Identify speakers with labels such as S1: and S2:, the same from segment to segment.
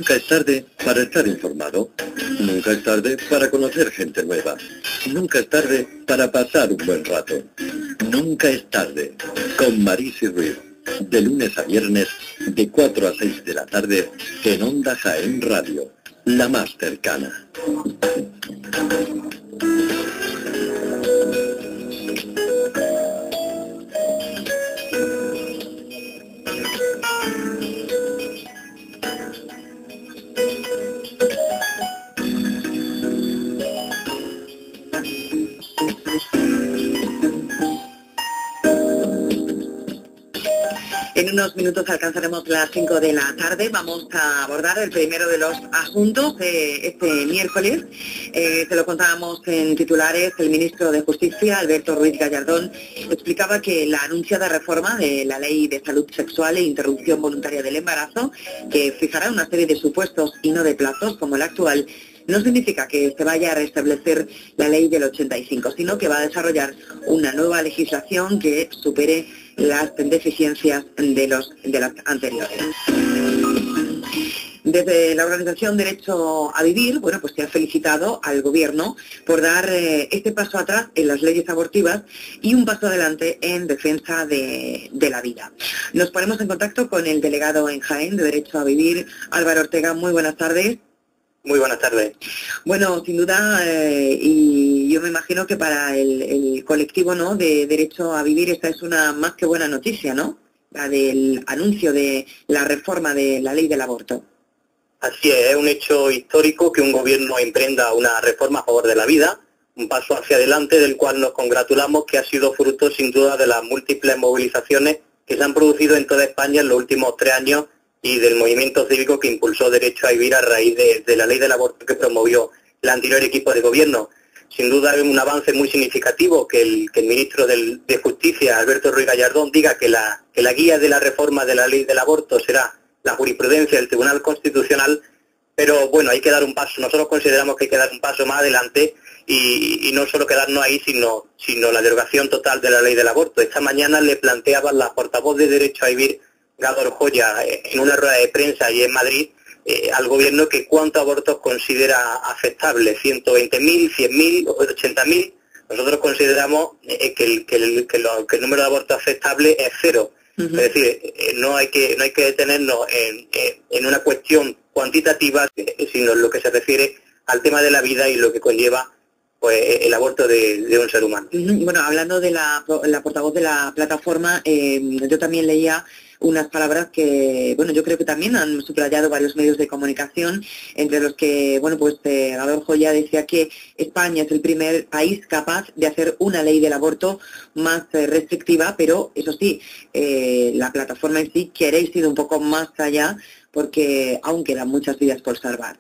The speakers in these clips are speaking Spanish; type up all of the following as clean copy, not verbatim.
S1: Nunca es tarde para estar informado. Nunca es tarde para conocer gente nueva. Nunca es tarde para pasar un buen rato. Nunca es tarde. Con Marisi Ruiz. De lunes a viernes, de 4 a 6 de la tarde, en Onda Jaén Radio. La más cercana.
S2: En unos minutos alcanzaremos las 5 de la tarde. Vamos a abordar el primero de los asuntos de este miércoles. Se lo contábamos en titulares. El ministro de Justicia, Alberto Ruiz Gallardón, explicaba que la anunciada reforma de la Ley de Salud Sexual e Interrupción Voluntaria del Embarazo, que fijará una serie de supuestos y no de plazos como el actual, no significa que se vaya a restablecer la ley del 85, sino que va a desarrollar una nueva legislación que supere las deficiencias de las anteriores. Desde la organización Derecho a Vivir, bueno, pues se ha felicitado al Gobierno por dar este paso atrás en las leyes abortivas y un paso adelante en defensa de la vida. Nos ponemos en contacto con el delegado en Jaén de Derecho a Vivir, Álvaro Ortega. Muy buenas tardes.
S3: Muy buenas tardes.
S2: Bueno, sin duda, y yo me imagino que para el colectivo, ¿no?, de Derecho a Vivir, esta es una más que buena noticia, ¿no?, la del anuncio de la reforma de la ley del aborto.
S3: Así es un hecho histórico que un gobierno emprenda una reforma a favor de la vida, un paso hacia adelante del cual nos congratulamos, que ha sido fruto sin duda de las múltiples movilizaciones que se han producido en toda España en los últimos 3 años y del movimiento cívico que impulsó Derecho a Vivir a raíz de la ley del aborto que promovió el anterior equipo de gobierno. Sin duda es un avance muy significativo que el ministro de Justicia, Alberto Ruiz Gallardón, diga que la guía de la reforma de la ley del aborto será la jurisprudencia del Tribunal Constitucional, pero bueno, hay que dar un paso. Nosotros consideramos que hay que dar un paso más adelante y no solo quedarnos ahí, sino la derogación total de la ley del aborto. Esta mañana le planteaban la portavoz de Derecho a Vivir, Gádor Joya, en una rueda de prensa y en Madrid, al gobierno que cuántos abortos considera aceptables, 120.000, 100.000 o 80.000. Nosotros consideramos que el número de abortos aceptables es 0. Es decir, no hay que detenernos en una cuestión cuantitativa, sino en lo que se refiere al tema de la vida y lo que conlleva pues el aborto de un ser humano.
S2: Bueno, hablando de la portavoz de la plataforma, yo también leía unas palabras que, bueno, yo creo que también han subrayado varios medios de comunicación, entre los que, bueno, pues Gádor Joya decía que España es el primer país capaz de hacer una ley del aborto más restrictiva, pero eso sí, la plataforma en sí queréis ir un poco más allá porque aún quedan muchas vidas por salvar.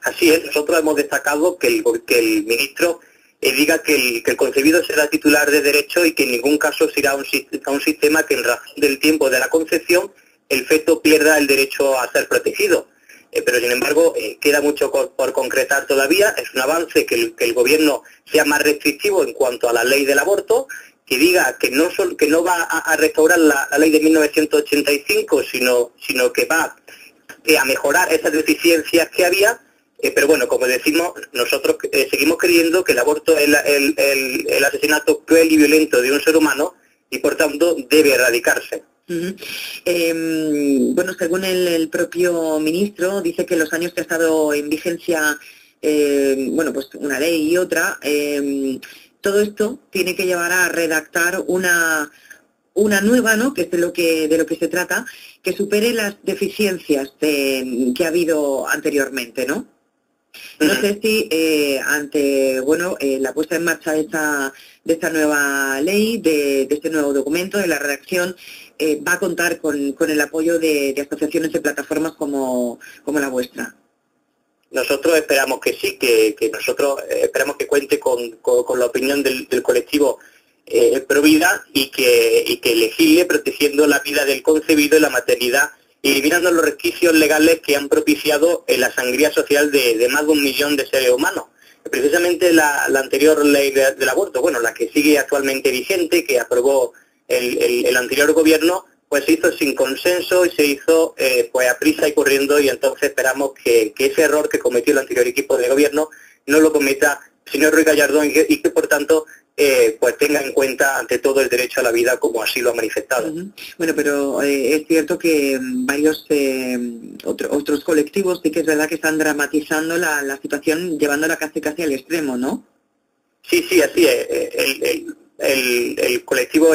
S3: Así es, nosotros hemos destacado que el ministro diga que el concebido será titular de derecho y que en ningún caso se irá a un sistema que en razón del tiempo de la concepción el feto pierda el derecho a ser protegido. Pero sin embargo queda mucho por concretar todavía. Es un avance que el gobierno sea más restrictivo en cuanto a la ley del aborto, que diga que no va a restaurar la ley de 1985, sino que va a mejorar esas deficiencias que había. Pero bueno, como decimos, nosotros seguimos creyendo que el aborto es el asesinato cruel y violento de un ser humano y por tanto debe erradicarse.
S2: Bueno, según el propio ministro, dice que los años que ha estado en vigencia, bueno, pues una ley y otra, todo esto tiene que llevar a redactar una nueva, ¿no?, que es de lo que se trata, que supere las deficiencias que ha habido anteriormente, ¿no? No sé si ante la puesta en marcha de esta nueva ley, de este nuevo documento, de la redacción, va a contar con el apoyo de asociaciones de plataformas como la vuestra.
S3: Nosotros esperamos que sí, que nosotros esperamos que cuente con la opinión del colectivo Provida y que legisle protegiendo la vida del concebido y la maternidad, eliminando los resquicios legales que han propiciado la sangría social de más de 1 millón de seres humanos. Precisamente la anterior ley del aborto, bueno, la que sigue actualmente vigente, que aprobó el anterior gobierno, pues se hizo sin consenso y se hizo pues a prisa y corriendo, y entonces esperamos que ese error que cometió el anterior equipo de gobierno no lo cometa el señor Ruiz Gallardón y que por tanto pues tenga en cuenta ante todo el derecho a la vida como así lo ha manifestado.
S2: Bueno, pero es cierto que varios otros colectivos sí que es verdad que están dramatizando la situación, llevándola casi al extremo, ¿no?
S3: Sí, así es. El colectivo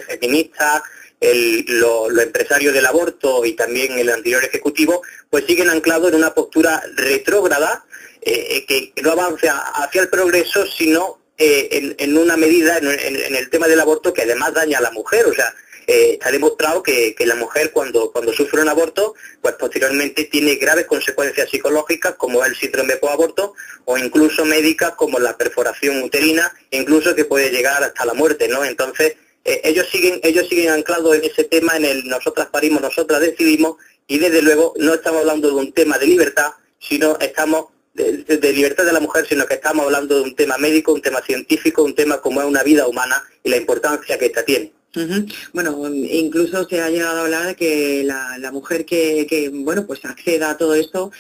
S3: feminista, los empresarios del aborto y también el anterior ejecutivo, pues siguen anclados en una postura retrógrada que no avanza hacia el progreso, sino en una medida, en el tema del aborto, que además daña a la mujer. O sea, está demostrado que la mujer cuando sufre un aborto, pues posteriormente tiene graves consecuencias psicológicas, como el síndrome posaborto, o incluso médicas como la perforación uterina, incluso que puede llegar hasta la muerte, ¿no? Entonces, ellos siguen anclados en ese tema, en el nosotras parimos, nosotras decidimos, y desde luego no estamos hablando de un tema de libertad, sino estamos de libertad de la mujer, sino que estamos hablando de un tema médico, un tema científico, un tema como es una vida humana y la importancia que esta tiene.
S2: Bueno, incluso se ha llegado a hablar de que la mujer que bueno, pues acceda a todo esto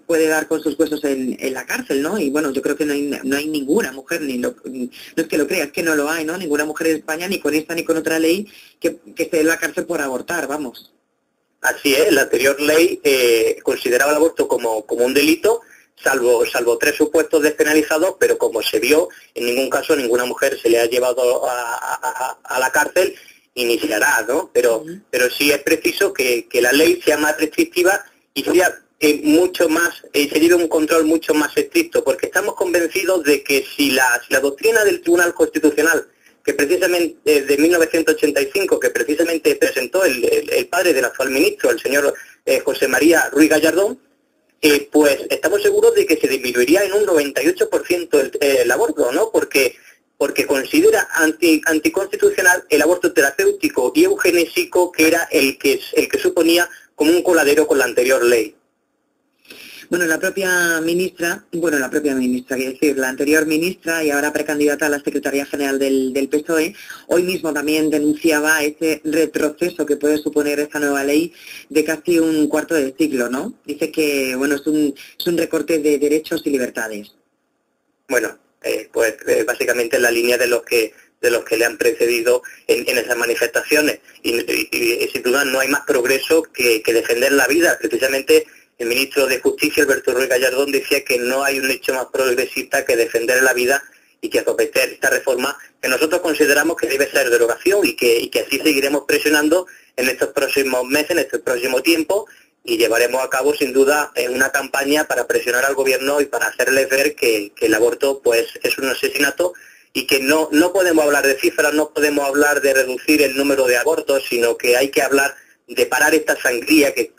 S2: puede dar con sus huesos en la cárcel, ¿no? Y bueno, yo creo que no hay ninguna mujer, no es que lo crea, es que no lo hay, ¿no? Ninguna mujer en España, ni con esta ni con otra ley, que esté en la cárcel por abortar, vamos.
S3: Así es, la anterior ley consideraba el aborto como un delito, salvo 3 supuestos despenalizados, pero como se vio, en ningún caso ninguna mujer se le ha llevado a la cárcel y ni se hará, ¿no? Pero sí es preciso que la ley sea más restrictiva y sea mucho más, se lleve un control mucho más estricto, porque estamos convencidos de que si la doctrina del Tribunal Constitucional, que precisamente de 1985, que precisamente presentó el padre del actual ministro, el señor José María Ruiz Gallardón, pues estamos seguros de que se disminuiría en un 98% el aborto, ¿no? Porque considera anticonstitucional el aborto terapéutico y eugenésico, que era el que suponía como un coladero con la anterior ley.
S2: Bueno, la anterior ministra y ahora precandidata a la Secretaría General del PSOE, hoy mismo también denunciaba ese retroceso que puede suponer esta nueva ley de casi un cuarto de siglo, ¿no? Dice que, bueno, es un recorte de derechos y libertades.
S3: Bueno, pues básicamente en la línea de los que le han precedido en esas manifestaciones. Y sin duda no hay más progreso que defender la vida. Precisamente el ministro de Justicia, Alberto Ruiz Gallardón, decía que no hay un hecho más progresista que defender la vida y que acometer esta reforma, que nosotros consideramos que debe ser derogación y que así seguiremos presionando en estos próximos meses, en este próximo tiempo, y llevaremos a cabo sin duda una campaña para presionar al gobierno y para hacerles ver que el aborto pues es un asesinato y que no podemos hablar de cifras, no podemos hablar de reducir el número de abortos, sino que hay que hablar de parar esta sangría que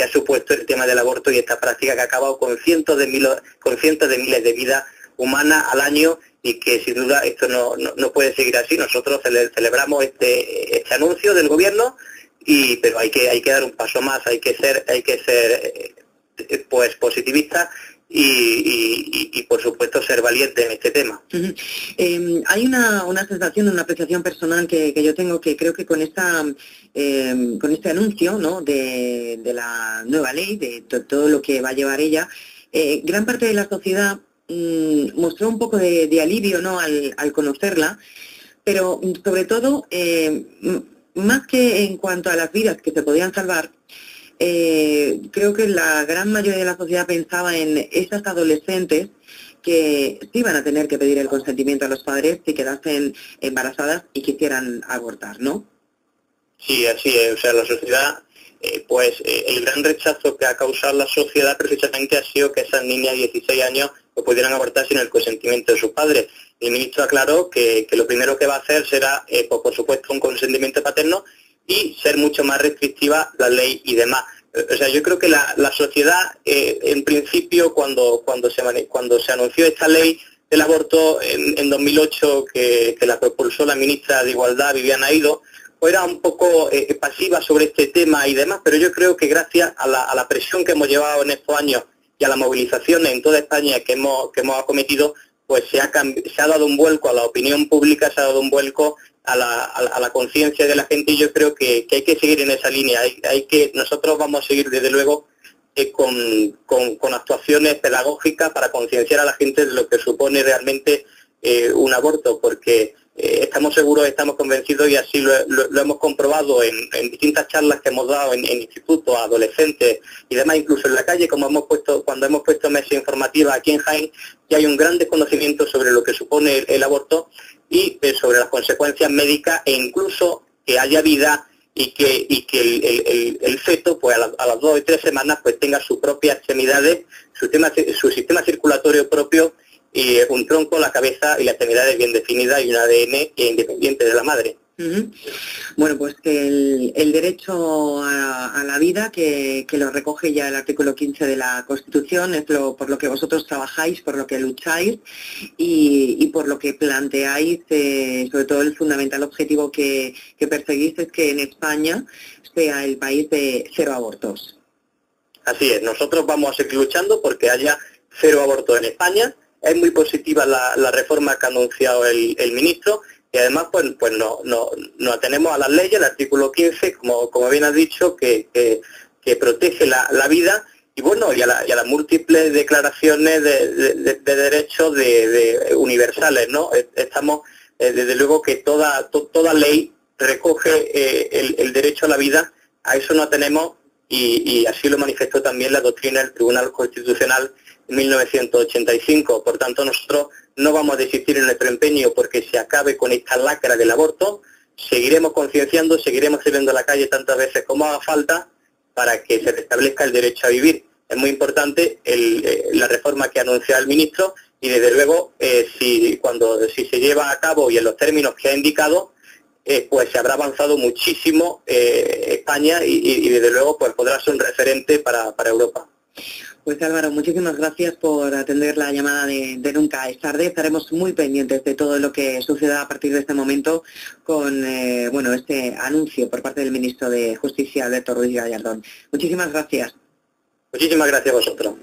S3: ha supuesto el tema del aborto y esta práctica que ha acabado con cientos de miles de vidas humanas al año, y que sin duda esto no puede seguir así. Nosotros celebramos este anuncio del gobierno, pero hay que dar un paso más, hay que ser pues positivistas y por supuesto ser valiente en este tema.
S2: Hay una sensación, una apreciación personal que yo tengo, que creo que con este anuncio, ¿no?, de la nueva ley, de todo lo que va a llevar ella, gran parte de la sociedad mostró un poco de alivio, ¿no?, al conocerla, pero sobre todo, más que en cuanto a las vidas que se podían salvar, creo que la gran mayoría de la sociedad pensaba en esas adolescentes que sí iban a tener que pedir el consentimiento a los padres si quedasen embarazadas y quisieran abortar, ¿no?
S3: Sí, así es. O sea, la sociedad, el gran rechazo que ha causado la sociedad precisamente ha sido que esas niñas de 16 años no pudieran abortar sin el consentimiento de sus padres. El ministro aclaró que lo primero que va a hacer será, por supuesto, un consentimiento paterno y ser mucho más restrictiva la ley y demás. O sea, yo creo que la sociedad, en principio, cuando se anunció esta ley del aborto en 2008, que la propulsó la ministra de Igualdad, Viviana Aido, pues era un poco pasiva sobre este tema y demás, pero yo creo que gracias a la presión que hemos llevado en estos años y a la movilización en toda España que hemos acometido, pues se ha dado un vuelco a la opinión pública, se ha dado un vuelco a la conciencia de la gente, y yo creo que hay que seguir en esa línea. Nosotros vamos a seguir desde luego con actuaciones pedagógicas para concienciar a la gente de lo que supone realmente un aborto, porque estamos seguros, estamos convencidos, y así lo hemos comprobado en distintas charlas que hemos dado en institutos, adolescentes y demás, incluso en la calle, cuando hemos puesto mesa informativa aquí en Jaén, que hay un gran desconocimiento sobre lo que supone el aborto y sobre las consecuencias médicas, e incluso que haya vida y que el feto, pues a las 2 o 3 semanas, pues tenga sus propias extremidades, su sistema circulatorio propio, y un tronco, la cabeza y las extremidades bien definidas, y un ADN independiente de la madre.
S2: Uh-huh. Bueno, pues que el derecho a la vida, que lo recoge ya el artículo 15 de la Constitución, es por lo que vosotros trabajáis, por lo que lucháis y por lo que planteáis, sobre todo el fundamental objetivo que perseguís es que en España sea el país de 0 abortos.
S3: Así es, nosotros vamos a seguir luchando porque haya 0 abortos en España. Es muy positiva la reforma que ha anunciado el ministro, y además pues nos atenemos a las leyes, el artículo 15, como bien has dicho, que protege la vida, y bueno, y a las múltiples declaraciones de derechos universales, ¿no? Estamos, desde luego que toda ley recoge el derecho a la vida, a eso nos atenemos, y así lo manifestó también la doctrina del Tribunal Constitucional en 1985. Por tanto, nosotros no vamos a desistir en nuestro empeño porque se acabe con esta lacra del aborto. Seguiremos concienciando, seguiremos saliendo a la calle tantas veces como haga falta para que se restablezca el derecho a vivir. Es muy importante la reforma que ha anunciado el ministro, y desde luego si se lleva a cabo y en los términos que ha indicado, pues se habrá avanzado muchísimo España, y desde luego pues podrá ser un referente para Europa.
S2: Pues Álvaro, muchísimas gracias por atender la llamada de Nunca es tarde. Estaremos muy pendientes de todo lo que suceda a partir de este momento con este anuncio por parte del ministro de Justicia, Alberto Ruiz Gallardón. Muchísimas gracias.
S3: Muchísimas gracias a vosotros.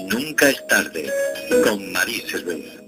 S1: Nunca es tarde, con Marise Ruiz.